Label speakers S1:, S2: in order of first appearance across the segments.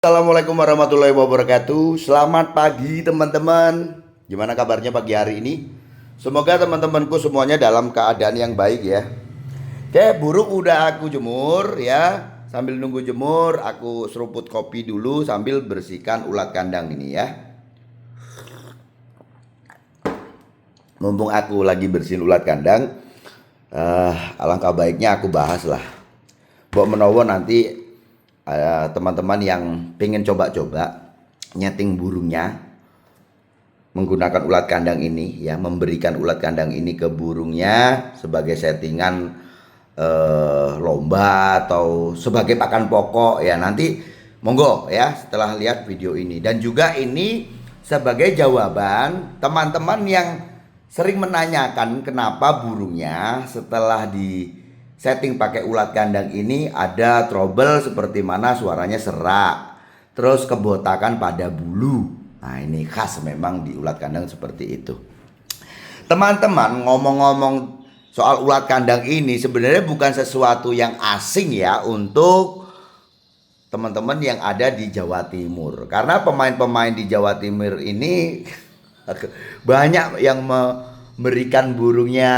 S1: Assalamualaikum warahmatullahi wabarakatuh. Selamat pagi teman-teman. Gimana kabarnya pagi hari ini? Semoga teman-temanku semuanya dalam keadaan yang baik ya. Oke, burung udah aku jemur ya. Sambil nunggu jemur, aku seruput kopi dulu sambil bersihkan ulat kandang ini ya. Mumpung aku lagi bersihin ulat kandang, alangkah baiknya aku bahas lah. Mbok menawa nanti teman-teman yang pengen coba-coba nyeting burungnya menggunakan ulat kandang ini ya, memberikan ulat kandang ini ke burungnya sebagai settingan lomba atau sebagai pakan pokok ya, nanti monggo ya setelah lihat video ini. Dan juga ini sebagai jawaban teman-teman yang sering menanyakan kenapa burungnya setelah di setting pakai ulat kandang ini ada trouble seperti mana suaranya serak, terus kebotakan pada bulu. Nah ini khas memang di ulat kandang seperti itu. Teman-teman, ngomong-ngomong soal ulat kandang ini sebenarnya bukan sesuatu yang asing ya untuk teman-teman yang ada di Jawa Timur. Karena pemain-pemain di Jawa Timur ini banyak yang memberikan burungnya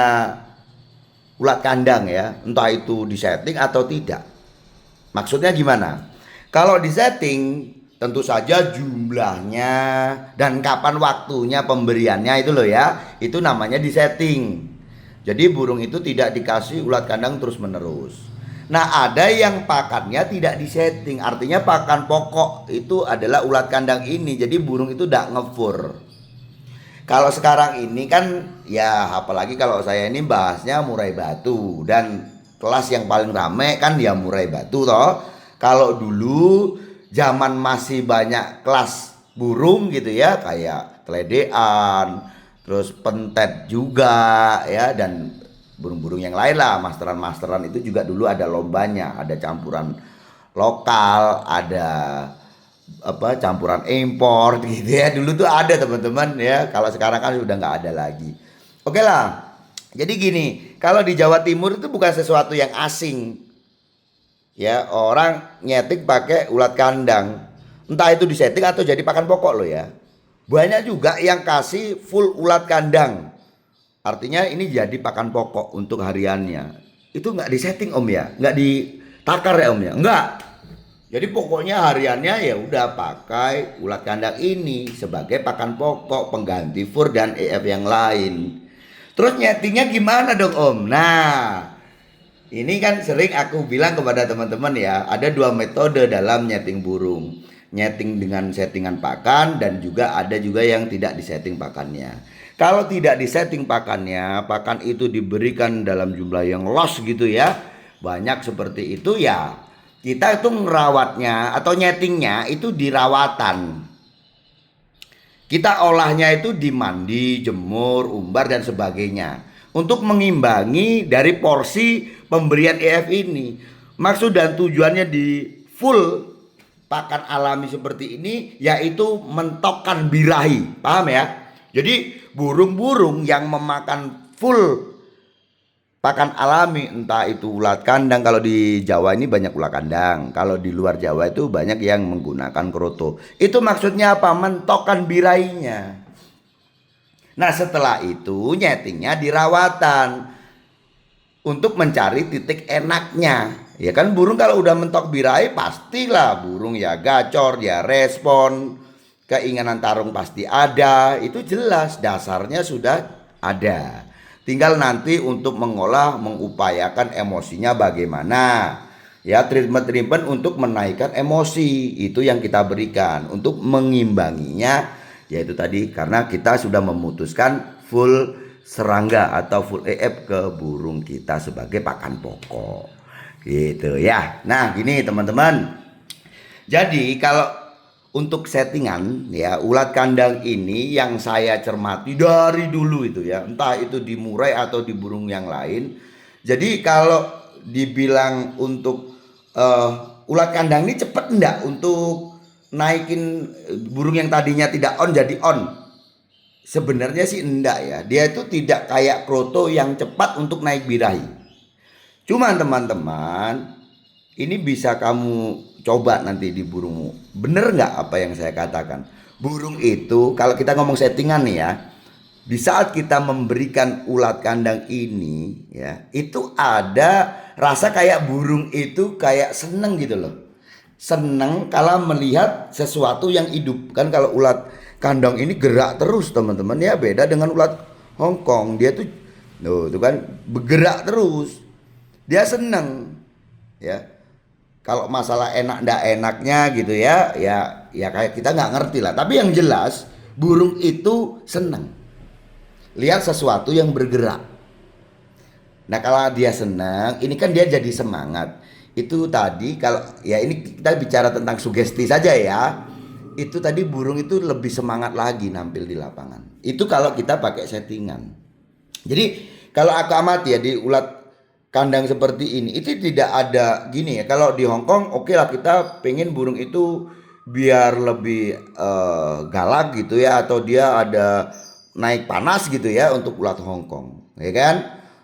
S1: ulat kandang ya, entah itu disetting atau tidak. Maksudnya gimana? Kalau disetting tentu saja jumlahnya dan kapan waktunya pemberiannya itu loh ya, itu namanya disetting. Jadi burung itu tidak dikasih ulat kandang terus menerus. Nah ada yang pakannya tidak disetting, artinya pakan pokok itu adalah ulat kandang ini. Jadi burung itu tidak ngefur. Kalau sekarang ini kan ya, apalagi kalau saya ini bahasnya murai batu, dan kelas yang paling rame kan ya murai batu toh. Kalau dulu zaman masih banyak kelas burung gitu ya, kayak keledean, terus pentet juga ya, dan burung-burung yang lain lah, masteran-masteran itu juga dulu ada lombanya, ada campuran lokal, ada campuran impor gitu ya. Dulu tuh ada teman-teman ya, kalau sekarang kan sudah nggak ada lagi. Oke lah, jadi gini, kalau di Jawa Timur itu bukan sesuatu yang asing ya, orang nyetik pakai ulat kandang, entah itu disetting atau jadi pakan pokok loh ya. Banyak juga yang kasih full ulat kandang, artinya ini jadi pakan pokok untuk hariannya. Itu nggak disetting om ya, nggak ditakar ya om ya, nggak. Jadi pokoknya hariannya ya udah pakai ulat kandang ini sebagai pakan pokok, pengganti fur dan EF yang lain. Terus nyetingnya gimana dong om? Nah, ini kan sering aku bilang kepada teman-teman ya, ada dua metode dalam nyeting burung. Nyeting dengan settingan pakan, dan juga ada juga yang tidak disetting pakannya. Kalau tidak disetting pakannya, pakan itu diberikan dalam jumlah yang los gitu ya, banyak seperti itu ya, kita itu ngerawatnya atau nyetingnya itu dirawatan. Kita olahnya itu dimandi, jemur, umbar dan sebagainya, untuk mengimbangi dari porsi pemberian EF ini. Maksud dan tujuannya di full pakan alami seperti ini yaitu mentokkan birahi. Paham ya? Jadi burung-burung yang memakan full pakan alami, entah itu ulat kandang, kalau di Jawa ini banyak ulat kandang, kalau di luar Jawa itu banyak yang menggunakan kroto. Itu maksudnya apa? Mentokkan birainya. Nah setelah itu nyetingnya dirawatan untuk mencari titik enaknya. Ya kan, burung kalau udah mentok birahi pastilah burung ya gacor, ya respon, keinginan tarung pasti ada, itu jelas dasarnya sudah ada. Tinggal nanti untuk mengolah, mengupayakan emosinya bagaimana. Ya, treatment-treatment untuk menaikkan emosi itu yang kita berikan untuk mengimbanginya, yaitu tadi karena kita sudah memutuskan full serangga atau full EF ke burung kita sebagai pakan pokok. Gitu ya. Nah, gini teman-teman. Jadi kalau untuk settingan ya, ulat kandang ini yang saya cermati dari dulu itu ya, entah itu di murai atau di burung yang lain. Jadi kalau dibilang untuk ulat kandang ini cepet enggak untuk naikin burung yang tadinya tidak on jadi on? Sebenarnya sih enggak ya. Dia itu tidak kayak kroto yang cepat untuk naik birahi. Cuman teman-teman, ini bisa kamu coba nanti di burungmu. Bener nggak apa yang saya katakan? Burung itu kalau kita ngomong settingan nih ya, di saat kita memberikan ulat kandang ini ya, itu ada rasa kayak burung itu kayak seneng gitu loh. Seneng kalau melihat sesuatu yang hidup. Kan kalau ulat kandang ini gerak terus teman-teman ya, beda dengan ulat Hongkong. Dia tuh tuh kan bergerak terus. Dia seneng ya. Kalau masalah enak ndak enaknya gitu ya, ya kayak kita nggak ngerti lah. Tapi yang jelas burung itu seneng lihat sesuatu yang bergerak. Nah kalau dia senang, ini kan dia jadi semangat. Itu tadi kalau ya ini kita bicara tentang sugesti saja ya. Itu tadi burung itu lebih semangat lagi nampil di lapangan. Itu kalau kita pakai settingan. Jadi kalau aku amati ya di ulat kandang seperti ini, itu tidak ada gini ya. Kalau di Hongkong oke lah kita pengen burung itu biar lebih galak gitu ya, atau dia ada naik panas gitu ya untuk ulat Hongkong, ya kan?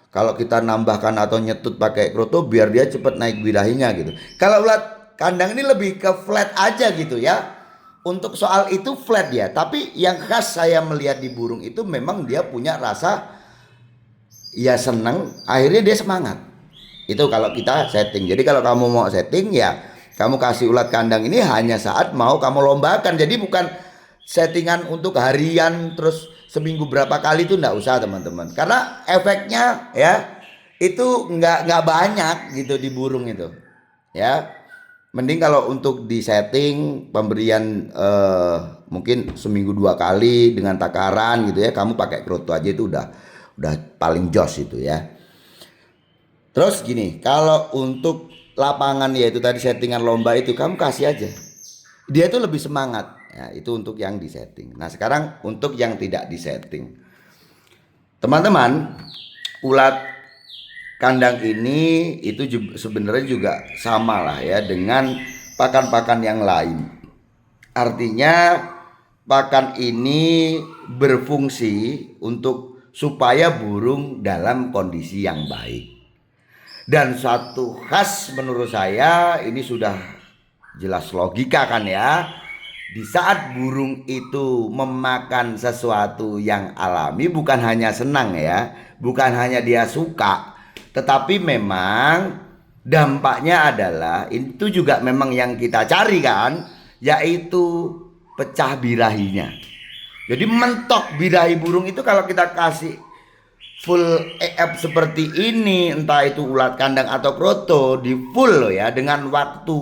S1: Kalau kita nambahkan atau nyetut pakai kroto biar dia cepat naik birahinya gitu. Kalau ulat kandang ini lebih ke flat aja gitu ya. Untuk soal itu flat ya. Tapi yang khas saya melihat di burung itu memang dia punya rasa ya senang, akhirnya dia semangat. Itu kalau kita setting. Jadi kalau kamu mau setting ya kamu kasih ulat kandang ini hanya saat mau kamu lombakan. Jadi bukan settingan untuk harian terus seminggu berapa kali itu enggak usah teman-teman. Karena efeknya ya itu nggak banyak gitu di burung itu. Ya. Mending kalau untuk di setting pemberian mungkin seminggu 2 kali dengan takaran gitu ya, kamu pakai kroto aja itu udah paling jos itu ya. Terus gini, kalau untuk lapangan ya itu tadi settingan lomba itu kamu kasih aja. Dia itu lebih semangat. Ya, itu untuk yang disetting. Nah, sekarang untuk yang tidak disetting. Teman-teman, ulat kandang ini itu sebenarnya juga sama lah ya dengan pakan-pakan yang lain. Artinya pakan ini berfungsi untuk supaya burung dalam kondisi yang baik. Dan satu khas menurut saya ini sudah jelas logika kan ya. Di saat burung itu memakan sesuatu yang alami, bukan hanya senang ya, bukan hanya dia suka, tetapi memang dampaknya adalah itu juga memang yang kita cari kan, yaitu pecah birahinya. Jadi mentok birahi burung itu kalau kita kasih full EF seperti ini, entah itu ulat kandang atau kroto, di full loh ya dengan waktu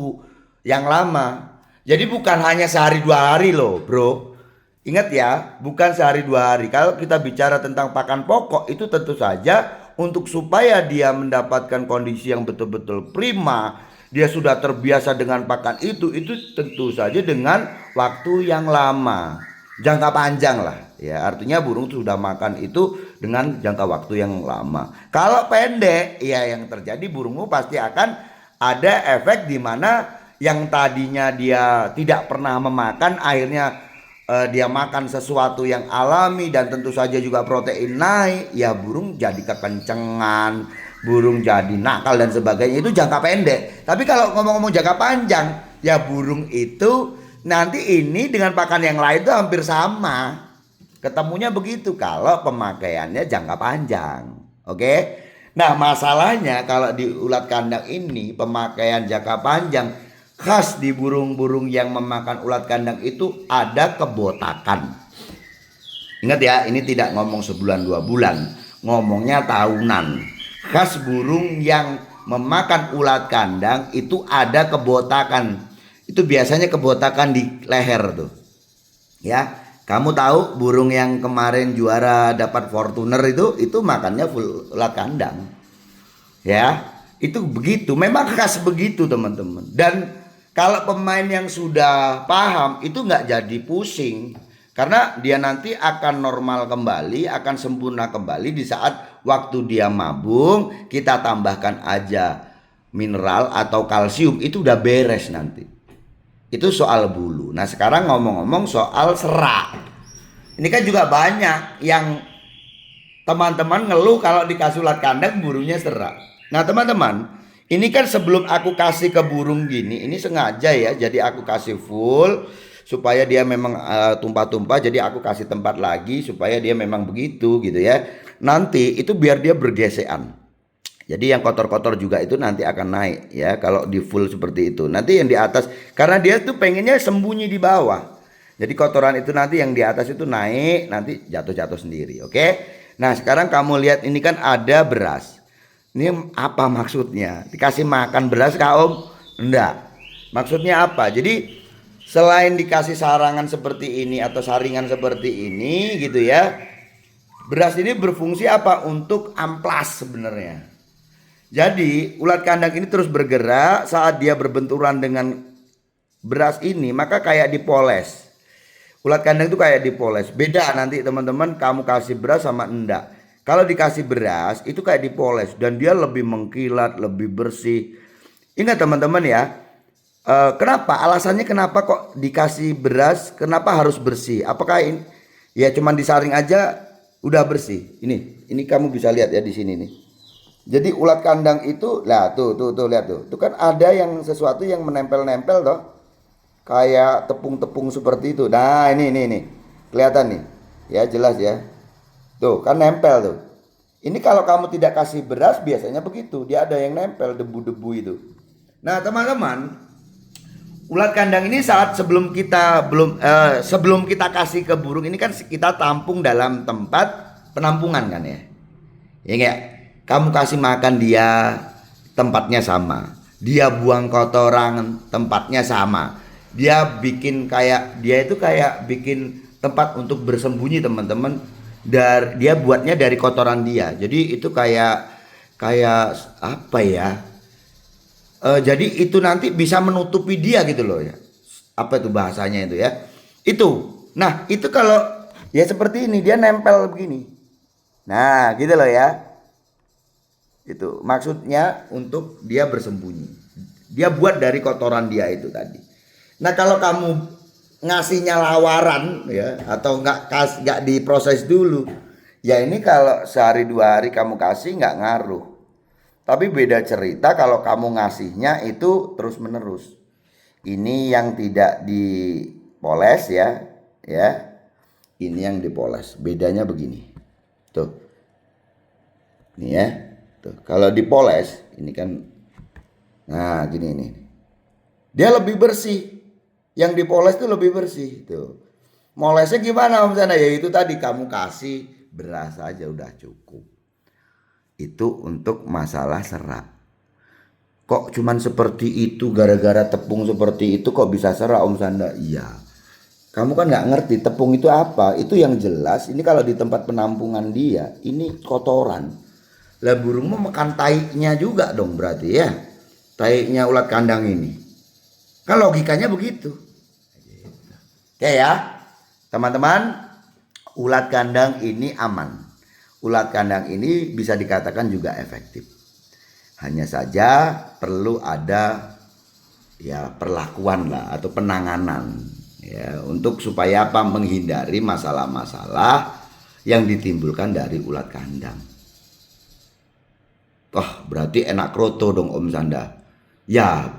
S1: yang lama. Jadi bukan hanya sehari 2 hari loh bro. Ingat ya, bukan sehari 2 hari. Kalau kita bicara tentang pakan pokok itu tentu saja untuk supaya dia mendapatkan kondisi yang betul-betul prima, dia sudah terbiasa dengan pakan itu tentu saja dengan waktu yang lama, jangka panjang lah ya. Artinya burung sudah makan itu dengan jangka waktu yang lama. Kalau pendek ya yang terjadi burungmu pasti akan ada efek di mana yang tadinya dia tidak pernah memakan akhirnya dia makan sesuatu yang alami dan tentu saja juga protein naik, ya burung jadi kekencengan, burung jadi nakal dan sebagainya. Itu jangka pendek. Tapi kalau ngomong-ngomong jangka panjang, ya burung itu nanti ini dengan pakan yang lain itu hampir sama. Ketemunya begitu kalau pemakaiannya jangka panjang. Oke. Nah masalahnya kalau di ulat kandang ini pemakaian jangka panjang, khas di burung-burung yang memakan ulat kandang itu ada kebotakan. Ingat ya, ini tidak ngomong sebulan 2 bulan, ngomongnya tahunan. Khas burung yang memakan ulat kandang itu ada kebotakan. Itu biasanya kebotakan di leher tuh. Ya, kamu tahu burung yang kemarin juara dapat Fortuner itu makannya full ulat kandang. Ya, itu begitu, memang khas begitu teman-teman. Dan kalau pemain yang sudah paham itu nggak jadi pusing, karena dia nanti akan normal kembali, akan sempurna kembali di saat waktu dia mabung, kita tambahkan aja mineral atau kalsium, itu udah beres nanti. Itu soal bulu. Nah sekarang ngomong-ngomong soal serak, ini kan juga banyak yang teman-teman ngeluh kalau dikasih ulat kandang burungnya serak. Nah teman-teman, Ini kan sebelum aku kasih ke burung gini, ini sengaja ya. Jadi aku kasih full supaya dia memang tumpah-tumpah. Jadi aku kasih tempat lagi supaya dia memang begitu gitu ya. Nanti itu biar dia bergesekan. Jadi yang kotor-kotor juga itu nanti akan naik ya kalau di full seperti itu. Nanti yang di atas karena dia tuh pengennya sembunyi di bawah. Jadi kotoran itu nanti yang di atas itu naik, nanti jatuh-jatuh sendiri, oke? Nah, sekarang kamu lihat ini kan ada beras. Ini apa maksudnya? Dikasih makan beras kah Om? Enggak. Maksudnya apa? Jadi selain dikasih sarangan seperti ini atau saringan seperti ini gitu ya. Beras ini berfungsi apa? Untuk amplas sebenarnya. Jadi ulat kandang ini terus bergerak saat dia berbenturan dengan beras ini maka kayak dipoles. Ulat kandang itu kayak dipoles. Beda nanti teman-teman kamu kasih beras sama enggak. Kalau dikasih beras itu kayak dipoles dan dia lebih mengkilat, lebih bersih. Ingat teman-teman ya. Kenapa? Alasannya kenapa kok dikasih beras? Kenapa harus bersih? Apakah ini ya cuman disaring aja udah bersih? Ini kamu bisa lihat ya di sini nih. Jadi ulat kandang itu, lah tuh lihat tuh. Itu kan ada yang sesuatu yang menempel-nempel toh. Kayak tepung-tepung seperti itu. Nah, ini. Kelihatan nih. Ya, jelas ya. Tuh, kan nempel tuh. Ini kalau kamu tidak kasih beras biasanya begitu. Dia ada yang nempel debu-debu itu. Nah, teman-teman, ulat kandang ini saat sebelum kita kasih ke burung ini kan kita tampung dalam tempat penampungan kan ya. Ya enggak? Kamu kasih makan dia tempatnya sama. Dia buang kotoran tempatnya sama. Dia itu kayak bikin tempat untuk bersembunyi teman-teman. Dia buatnya dari kotoran dia. Jadi itu kayak apa ya? Jadi itu nanti bisa menutupi dia gitu loh ya. Apa itu bahasanya itu ya? Itu. Nah, itu kalau ya seperti ini dia nempel begini. Nah, gitu loh ya. Itu maksudnya untuk dia bersembunyi. Dia buat dari kotoran dia itu tadi. Nah, kalau kamu ngasihnya lawaran ya atau nggak diproses dulu, ya ini kalau sehari 2 hari kamu kasih nggak ngaruh. Tapi beda cerita kalau kamu ngasihnya itu terus menerus. Ini yang tidak dipoles ya. Ini yang dipoles. Bedanya begini. Tuh. Nih ya. Tuh. Kalau dipoles, ini kan, nah gini nih. Dia lebih bersih. Yang dipoles itu lebih bersih tuh. Molesnya gimana Om Sana? Ya itu tadi kamu kasih beras aja udah cukup. Itu untuk masalah serak. Kok cuman seperti itu gara-gara tepung seperti itu kok bisa serak Om Sanda? Iya. Kamu kan nggak ngerti tepung itu apa. Itu yang jelas ini kalau di tempat penampungan dia ini kotoran. Lah burung mau makan taiknya juga dong berarti ya. Taiknya ulat kandang ini. Kan logikanya begitu. Oke ya, teman-teman, ulat kandang ini aman. Ulat kandang ini bisa dikatakan juga efektif. Hanya saja perlu ada ya perlakuan lah atau penanganan ya untuk supaya apa menghindari masalah-masalah yang ditimbulkan dari ulat kandang. Berarti enak kroto dong Om Sanda. Ya,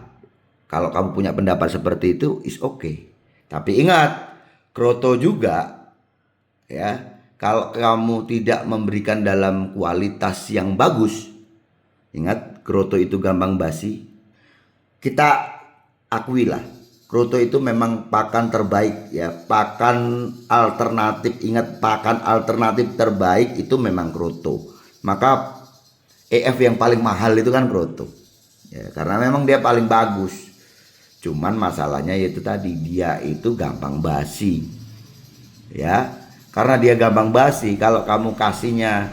S1: kalau kamu punya pendapat seperti itu is okay. Tapi ingat, kroto juga ya, kalau kamu tidak memberikan dalam kualitas yang bagus, ingat kroto itu gampang basi. Kita akuilah, kroto itu memang pakan terbaik ya, pakan alternatif. Ingat, pakan alternatif terbaik itu memang kroto. Maka EF yang paling mahal itu kan kroto. Ya, karena memang dia paling bagus. Cuman masalahnya yaitu tadi dia itu gampang basi. Ya, karena dia gampang basi, kalau kamu kasihnya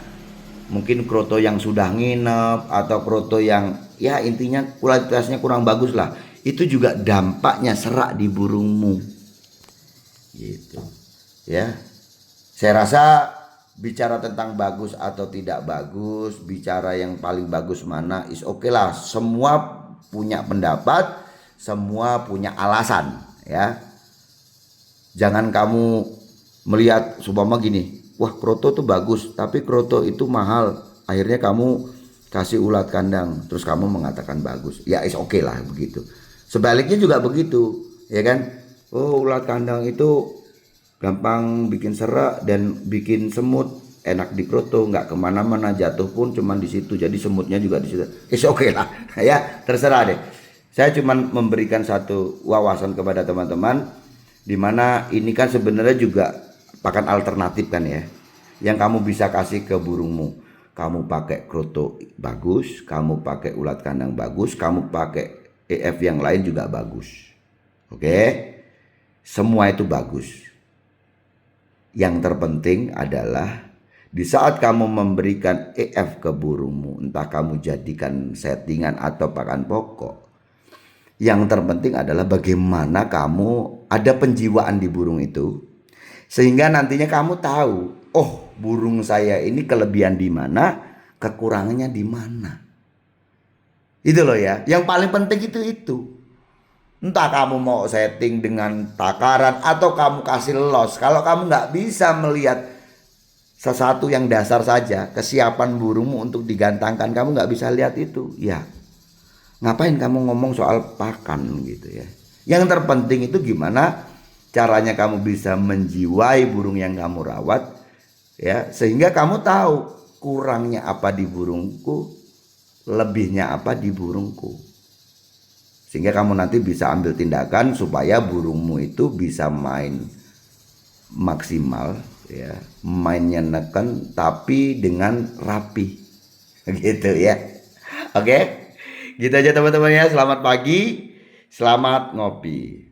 S1: mungkin kroto yang sudah nginep atau kroto yang ya intinya kualitasnya kurang bagus lah, itu juga dampaknya serak di burungmu. Gitu. Ya. Saya rasa bicara tentang bagus atau tidak bagus, bicara yang paling bagus mana is oke lah. Semua punya pendapat. Semua punya alasan ya. Jangan kamu melihat supaya gini, wah kroto tuh bagus tapi kroto itu mahal, akhirnya kamu kasih ulat kandang terus kamu mengatakan bagus, ya is oke lah begitu. Sebaliknya juga begitu, ya kan? Oh, ulat kandang itu gampang bikin serak dan bikin semut, enak dikroto, nggak kemana-mana, jatuh pun cuman di situ, jadi semutnya juga di situ. Is oke lah, ya terserah deh. Saya cuman memberikan satu wawasan kepada teman-teman, dimana ini kan sebenarnya juga pakan alternatif kan ya, yang kamu bisa kasih ke burungmu. Kamu pakai kroto bagus, kamu pakai ulat kandang bagus, kamu pakai EF yang lain juga bagus. Oke, semua itu bagus. Yang terpenting adalah di saat kamu memberikan EF ke burungmu, entah kamu jadikan settingan atau pakan pokok, yang terpenting adalah bagaimana kamu ada penjiwaan di burung itu, sehingga nantinya kamu tahu, oh burung saya ini kelebihan di mana, kekurangannya di mana. Itu loh ya, yang paling penting itu. Entah kamu mau setting dengan takaran atau kamu kasih los. Kalau kamu nggak bisa melihat sesuatu yang dasar saja, kesiapan burungmu untuk digantangkan, kamu nggak bisa lihat itu, ya ngapain kamu ngomong soal pakan gitu ya. Yang terpenting itu gimana caranya kamu bisa menjiwai burung yang kamu rawat, ya, sehingga kamu tahu kurangnya apa di burungku, lebihnya apa di burungku, sehingga kamu nanti bisa ambil tindakan supaya burungmu itu bisa main maksimal, ya, mainnya neken tapi dengan rapi gitu ya. Oke, gitu aja teman-teman ya. Selamat pagi, selamat ngopi.